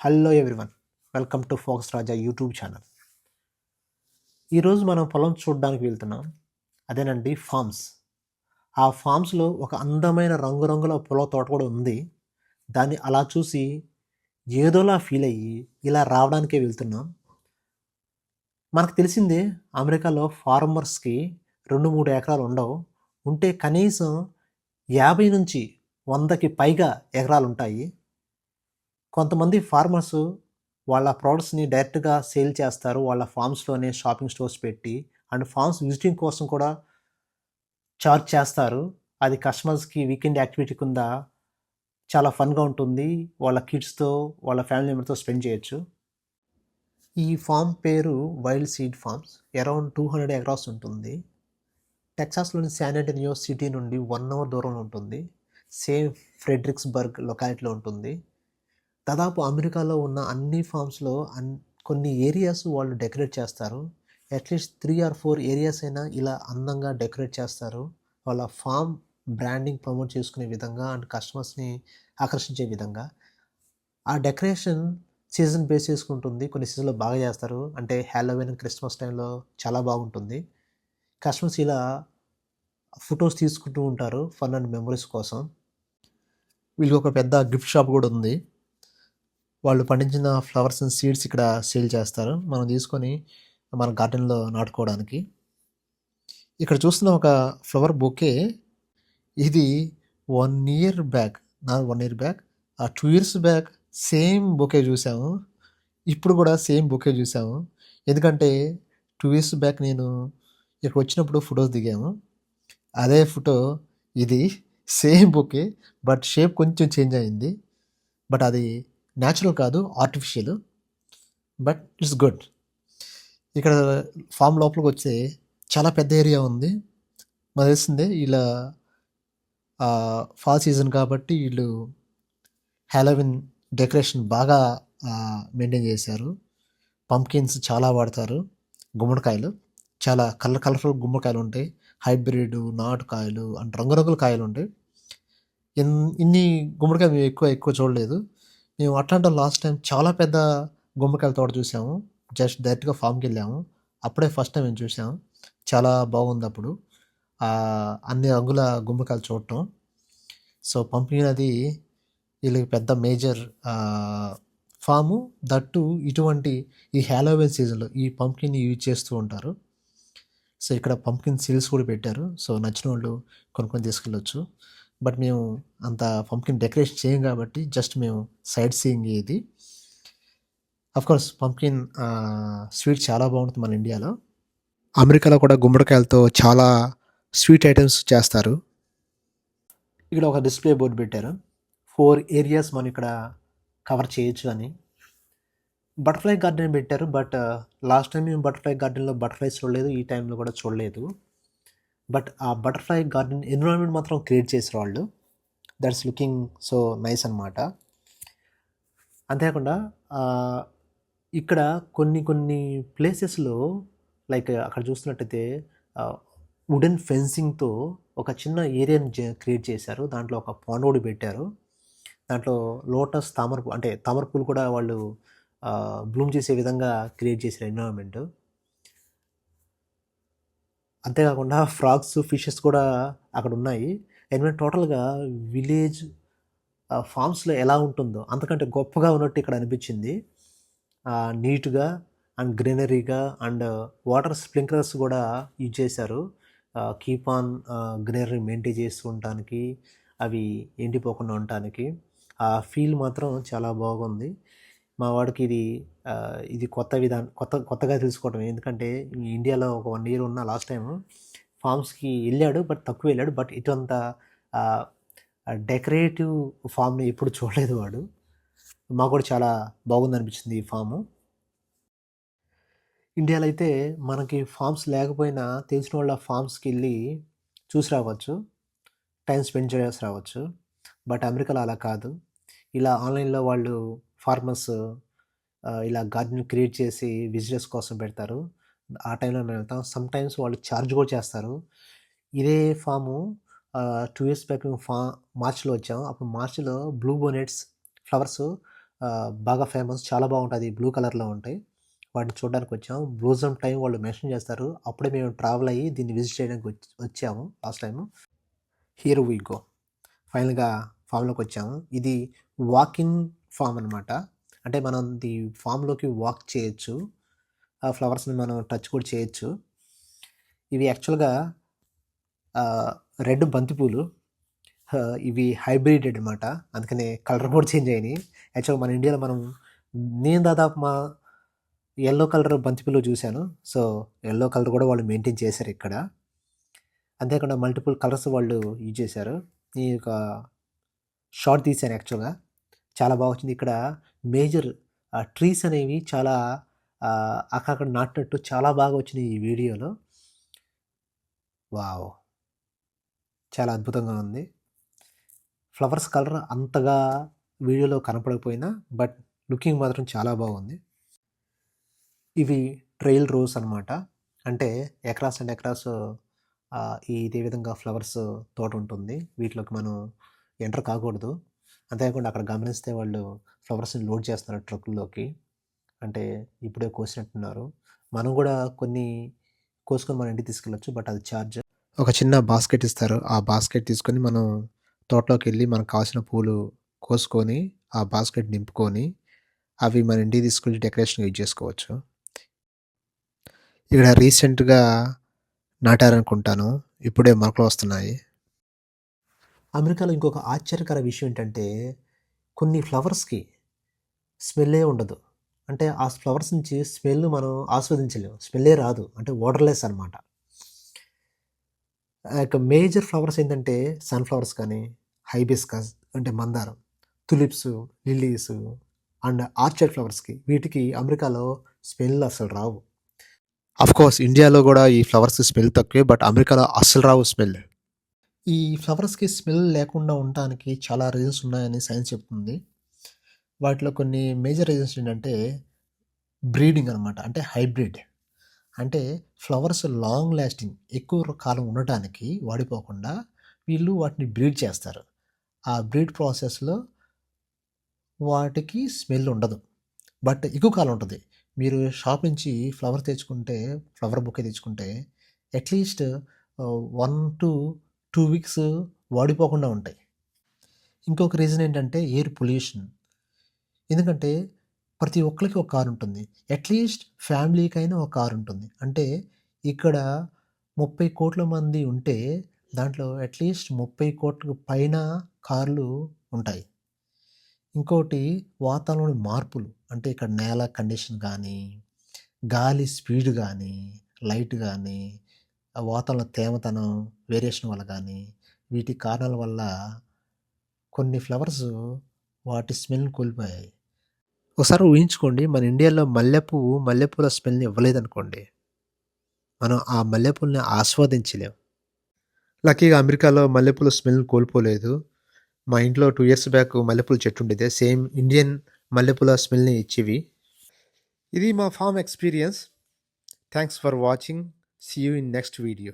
Hello everyone, welcome to folks Raja YouTube channel. ఈరోజు మనం పొలం చూడడానికి వెళ్తున్నాం. అదేనండి ఫార్మ్స్. ఆ ఫార్మ్స్లో ఒక అందమైన రంగురంగుల పొల తోట కూడా ఉంది. దాన్ని అలా చూసి ఏదోలా ఫీల్ అయ్యి ఇలా రావడానికే వెళ్తున్నాం. మనకు తెలిసిందే, అమెరికాలో ఫార్మర్స్కి 2-3 ఎకరాలు ఉండవు. ఉంటే కనీసం 50 నుంచి 100కి పైగా ఎకరాలు ఉంటాయి. కొంతమంది ఫార్మర్స్ వాళ్ళ ప్రోడక్ట్స్ని డైరెక్ట్గా సేల్ చేస్తారు వాళ్ళ ఫార్మ్స్లోనే షాపింగ్ స్టోర్స్ పెట్టి. అండ్ ఫార్మ్స్ విజిటింగ్ కోసం కూడా చార్జ్ చేస్తారు. అది కస్టమర్స్కి వీకెండ్ యాక్టివిటీ కింద చాలా ఫన్గా ఉంటుంది. వాళ్ళ కిడ్స్తో, వాళ్ళ ఫ్యామిలీ మెంబర్తో స్పెండ్ చేయొచ్చు. ఈ ఫామ్ పేరు wild seed farms. Around 200 acres ఉంటుంది. టెక్సాస్లోని శాన్ ఆంటోనియో సిటీ నుండి 1 అవర్ దూరంలో ఉంటుంది. సేమ్ ఫ్రెడరిక్స్బర్గ్ లొకాలిటీలో ఉంటుంది. దాదాపు అమెరికాలో ఉన్న అన్ని ఫార్మ్స్లో కొన్ని ఏరియాస్ వాళ్ళు డెకరేట్ చేస్తారు. అట్లీస్ట్ 3 or 4 ఏరియాస్ అయినా ఇలా అందంగా డెకరేట్ చేస్తారు. వాళ్ళ ఫామ్ బ్రాండింగ్ ప్రమోట్ చేసుకునే విధంగా అండ్ కస్టమర్స్ని ఆకర్షించే విధంగా. ఆ డెకరేషన్ సీజన్ బేస్ చేసుకుంటుంది. కొన్ని సీజన్లో బాగా చేస్తారు, అంటే హ్యాలోవీన్, క్రిస్మస్ టైంలో చాలా బాగుంటుంది. కస్టమర్స్ ఇలా ఫొటోస్ తీసుకుంటూ ఉంటారు ఫన్ అండ్ మెమరీస్ కోసం. వీళ్ళకి ఒక పెద్ద గిఫ్ట్ షాప్ కూడా ఉంది. వాళ్ళు పండించిన ఫ్లవర్స్ అండ్ సీడ్స్ ఇక్కడ సేల్ చేస్తారు, మనం తీసుకొని మన గార్డెన్లో నాటుకోవడానికి. ఇక్కడ చూస్తున్న ఒక ఫ్లవర్ బొకే, ఇది 1 year back, not 1 year back, 2 years back same bouquet చూసాము. ఇప్పుడు కూడా సేమ్ బొకే చూసాము. ఎందుకంటే 2 years బ్యాక్ నేను ఇక్కడ వచ్చినప్పుడు ఫొటోస్ దిగాము. అదే ఫోటో ఇది, సేమ్ బొకే, బట్ షేప్ కొంచెం చేంజ్ అయింది. బట్ అది న్యాచురల్ కాదు, ఆర్టిఫిషియల్. But it's good. ఇక్కడ ఫామ్ లోపలికి వస్తే చాలా పెద్ద ఏరియా ఉంది. మాకు తెలిసిందే, ఇలా ఫాల్ సీజన్ కాబట్టి వీళ్ళు హ్యాలోవిన్ డెకరేషన్ బాగా మెయింటైన్ చేశారు. పంప్కిన్స్ చాలా వాడతారు. గుమ్మడికాయలు చాలా కలర్ఫుల్ గుమ్మడికాయలు ఉంటాయి. హైబ్రిడ్, నాటుకాయలు అండ్ రంగురంగుల కాయలు ఉంటాయి. ఇన్ని గుమ్మడికాయలు మేము ఎక్కువ చూడలేదు. మేము అట్లాంటా లాస్ట్ టైం చాలా పెద్ద గుమ్మడికాయల తోట చూసాము. జస్ట్ డైరెక్ట్గా ఫామ్కి వెళ్ళాము, అప్పుడే ఫస్ట్ టైం మేము చూసాము. చాలా బాగుంది అప్పుడు అన్ని రంగుల గుమ్మడికాయలు చూడటం. సో పంపింగ్ అది వీళ్ళకి పెద్ద మేజర్ ఫాము. దట్టు ఇటువంటి ఈ హ్యాలోవీన్ సీజన్లో ఈ పంప్కిన్ని యూజ్ చేస్తూ ఉంటారు. సో ఇక్కడ పంప్కిన్ సీల్స్ కూడా పెట్టారు. సో నచ్చిన వాళ్ళు కొనుక్కొని తీసుకెళ్ళొచ్చు. బట్ మేము అంత పంప్కిన్ డెకరేషన్ చేయం కాబట్టి జస్ట్ మేము సైడ్ సీయింగ్ ఇది. అఫ్కోర్స్ పంప్కిన్ స్వీట్ చాలా బాగుంటుంది మన ఇండియాలో. అమెరికాలో కూడా గుమ్మడికాయలతో చాలా స్వీట్ ఐటమ్స్ చేస్తారు. ఇక్కడ ఒక డిస్ప్లే బోర్డు పెట్టారు, 4 ఏరియాస్ మనం ఇక్కడ కవర్ చేయొచ్చు అని. బటర్ఫ్లై గార్డెన్ పెట్టారు, బట్ లాస్ట్ టైం మేము బటర్ఫ్లై గార్డెన్లో బటర్ఫ్లైస్ చూడలేదు, ఈ టైంలో కూడా చూడలేదు. బట్ ఆ బటర్ఫ్లై గార్డెన్ ఎన్విరాన్మెంట్ మాత్రం క్రియేట్ చేసారు వాళ్ళు. దట్స్ లుకింగ్ సో నైస్ అనమాట. అంతేకాకుండా ఇక్కడ కొన్ని ప్లేసెస్లో, లైక్ అక్కడ చూస్తున్నట్టయితే వుడెన్ ఫెన్సింగ్తో ఒక చిన్న ఏరియాని క్రియేట్ చేశారు. దాంట్లో ఒక పాండ్ కూడా పెట్టారు. దాంట్లో లోటస్, తామర పూలు కూడా వాళ్ళు బ్లూమ్ చేసే విధంగా క్రియేట్ చేసిన ఎన్విరాన్మెంట్. అంతేకాకుండా ఫ్రాగ్స్, ఫిషెస్ కూడా అక్కడ ఉన్నాయి. ఎన్విరాన్మెంట్ టోటల్గా విలేజ్ ఫార్మ్స్లో ఎలా ఉంటుందో అంతకంటే గొప్పగా ఉన్నట్టు ఇక్కడ అనిపించింది. నీట్గా అండ్ గ్రీనరీగా, అండ్ వాటర్ స్ప్రింక్లర్స్ కూడా యూజ్ చేశారు. కీప్ ఆన్ గ్రీనరీ మెయింటైన్ చేస్తూ ఉండటానికి, అవి ఎండిపోకుండా ఉండటానికి. ఆ ఫీల్ మాత్రం చాలా బాగుంది. మా వాడికి ఇది కొత్తగా తెలుసుకోవటం. ఎందుకంటే ఇండియాలో ఒక 1 year ఉన్న లాస్ట్ టైం ఫార్మ్స్కి వెళ్ళాడు, బట్ తక్కువ వెళ్ళాడు. బట్ ఇటువంటి డెకరేటివ్ ఫామ్ని ఎప్పుడు చూడలేదు వాడు. మాకు కూడా చాలా బాగుంది అనిపించింది ఈ ఫాము. ఇండియాలో అయితే మనకి ఫార్మ్స్ లేకపోయినా తెలిసిన వాళ్ళ ఫార్మ్స్కి వెళ్ళి చూసి రావచ్చు, టైం స్పెండ్ చేసి రావచ్చు. బట్ అమెరికాలో అలా కాదు. ఇలా ఆన్లైన్లో వాళ్ళు ఫార్మర్స్ ఇలా గార్డెన్ క్రియేట్ చేసి విజిటర్స్ కోసం పెడతారు. ఆ టైంలో మేము వెళ్తాం. సమ్ టైమ్స్ వాళ్ళు ఛార్జ్ కూడా చేస్తారు. ఇదే ఫాము 2 years బ్యాక్ మేము మార్చ్లో వచ్చాము. అప్పుడు మార్చ్లో బ్లూ బోనెట్స్ ఫ్లవర్స్ బాగా ఫేమస్, చాలా బాగుంటుంది, బ్లూ కలర్లో ఉంటాయి. వాటిని చూడడానికి వచ్చాము. బ్లూజమ్ టైం వాళ్ళు మెన్షన్ చేస్తారు, అప్పుడే మేము ట్రావెల్ అయ్యి దీన్ని విజిట్ చేయడానికి వచ్చాము last time. Here we go. ఫైనల్గా ఫామ్లోకి వచ్చాము. ఇది వాకింగ్ ఫామ్ అనమాట. అంటే మనం ఈ ఫామ్లోకి వాక్ చేయొచ్చు, ఆ ఫ్లవర్స్ని మనం టచ్ కూడా చేయొచ్చు. ఇవి యాక్చువల్గా రెడ్ బంతిపూలు. ఇవి హైబ్రిడెడ్ అనమాట, అందుకనే కలర్ కూడా చేంజ్ అయినాయి. యాక్చువల్గా మన ఇండియాలో నేను దాదాపు ఎల్లో కలర్ బంతిపూలు చూశాను. సో ఎల్లో కలర్ కూడా వాళ్ళు మెయింటైన్ చేశారు ఇక్కడ. అంతేకాకుండా మల్టిపుల్ కలర్స్ వాళ్ళు యూజ్ చేశారు. ఈ యొక్క షార్ట్ తీశాను యాక్చువల్గా, చాలా బాగా వచ్చింది. ఇక్కడ మేజర్ ట్రీస్ అనేవి చాలా అక్కడ నాటినట్టు చాలా బాగా వచ్చినాయి ఈ వీడియోలో. వావ్, చాలా అద్భుతంగా ఉంది. ఫ్లవర్స్ కలర్ అంతగా వీడియోలో కనపడకపోయినా బట్ లుకింగ్ మాత్రం చాలా బాగుంది. ఇవి ట్రైల్ రోస్ అనమాట. అంటే ఎక్రాస్ అండ్ ఎక్రాస్ ఇదే విధంగా ఫ్లవర్స్ తోట ఉంటుంది. వీటిలోకి మనం ఎంటర్ కాకూడదు. అంతేకాకుండా అక్కడ గమనిస్తే వాళ్ళు ఫ్లవర్స్ని లోడ్ చేస్తున్నారు ట్రక్కుల్లోకి. అంటే ఇప్పుడే కోసినట్టున్నారు. మనం కూడా కొన్ని కోసుకొని మన ఇంటికి తీసుకెళ్ళచ్చు, బట్ అది ఛార్జ్. ఒక చిన్న బాస్కెట్ ఇస్తారు, ఆ బాస్కెట్ తీసుకొని మనం తోటలోకి వెళ్ళి మనకు కావాల్సిన పూలు కోసుకొని ఆ బాస్కెట్ నింపుకొని అవి మన ఇంటికి తీసుకెళ్ళి డెకరేషన్ యూజ్ చేసుకోవచ్చు. ఇక్కడ రీసెంట్గా నాటారనుకుంటాను, ఇప్పుడే మొలకలు వస్తున్నాయి. అమెరికాలో ఇంకొక ఆశ్చర్యకర విషయం ఏంటంటే కొన్ని ఫ్లవర్స్కి స్మెల్లే ఉండదు. అంటే ఆ ఫ్లవర్స్ నుంచి స్మెల్ మనం ఆస్వాదించలేము, స్మెల్లే రాదు, అంటే వాటర్లెస్ అనమాట. మేజర్ ఫ్లవర్స్ ఏంటంటే సన్ఫ్లవర్స్ కానీ, హైబిస్కస్ అంటే మందారం, తులిప్స్, లిల్లీస్ అండ్ ఆర్చర్డ్ ఫ్లవర్స్కి, వీటికి అమెరికాలో స్మెల్ అసలు రావు. కోర్స్ ఇండియాలో కూడా ఈ ఫ్లవర్స్ స్మెల్ తక్కువే, బట్ అమెరికాలో అస్సలు రావు స్మెల్. ఈ ఫ్లవర్స్కి స్మెల్ లేకుండా ఉండటానికి చాలా రీజన్స్ ఉన్నాయని సైన్స్ చెప్తుంది. వాటిలో కొన్ని మేజర్ రీజన్స్ ఏంటంటే బ్రీడింగ్ అనమాట, అంటే హైబ్రిడ్. అంటే ఫ్లవర్స్ లాంగ్ లాస్టింగ్, ఎక్కువ కాలం ఉండటానికి వాడిపోకుండా వీళ్ళు వాటిని బ్రీడ్ చేస్తారు. ఆ బ్రీడ్ ప్రాసెస్లో వాటికి స్మెల్ ఉండదు, బట్ ఎక్కువ కాలం ఉంటుంది. మీరు షాప్ నుంచి ఫ్లవర్ తెచ్చుకుంటే, ఫ్లవర్ బొకే తెచ్చుకుంటే అట్లీస్ట్ 1 to 2 వీక్స్ వాడిపోకుండా ఉంటాయి. ఇంకొక రీజన్ ఏంటంటే ఎయిర్ పొల్యూషన్. ఎందుకంటే ప్రతి ఒక్కరికి ఒక కారు ఉంటుంది, అట్లీస్ట్ ఫ్యామిలీకైనా ఒక కారు ఉంటుంది. అంటే ఇక్కడ 30 కోట్ల మంది ఉంటే దాంట్లో అట్లీస్ట్ 30 కోట్లకు పైన కార్లు ఉంటాయి. ఇంకోటి వాతావరణ మార్పులు, అంటే ఇక్కడ నేల కండిషన్ కానీ, గాలి స్పీడ్ కానీ, లైట్ కానీ, వాతావరణ తేమతనం వేరియేషన్ వల్ల కానీ, వీటి కారణాల వల్ల కొన్ని ఫ్లవర్స్ వాటి స్మెల్ని కోల్పోయాయి. ఒకసారి ఊహించుకోండి, మన ఇండియాలో మల్లెపూల స్మెల్ని ఇవ్వలేదనుకోండి, మనం ఆ మల్లెపూలని ఆస్వాదించలేం. లక్కీగా అమెరికాలో మల్లెపూల స్మెల్ని కోల్పోలేదు. మా ఇంట్లో 2 years బ్యాక్ మల్లెపూల చెట్టు ఉండేది, సేమ్ ఇండియన్ మల్లెపూల స్మెల్ని ఇచ్చేవి. ఇది మా farm experience. Thanks for watching. See you in next video.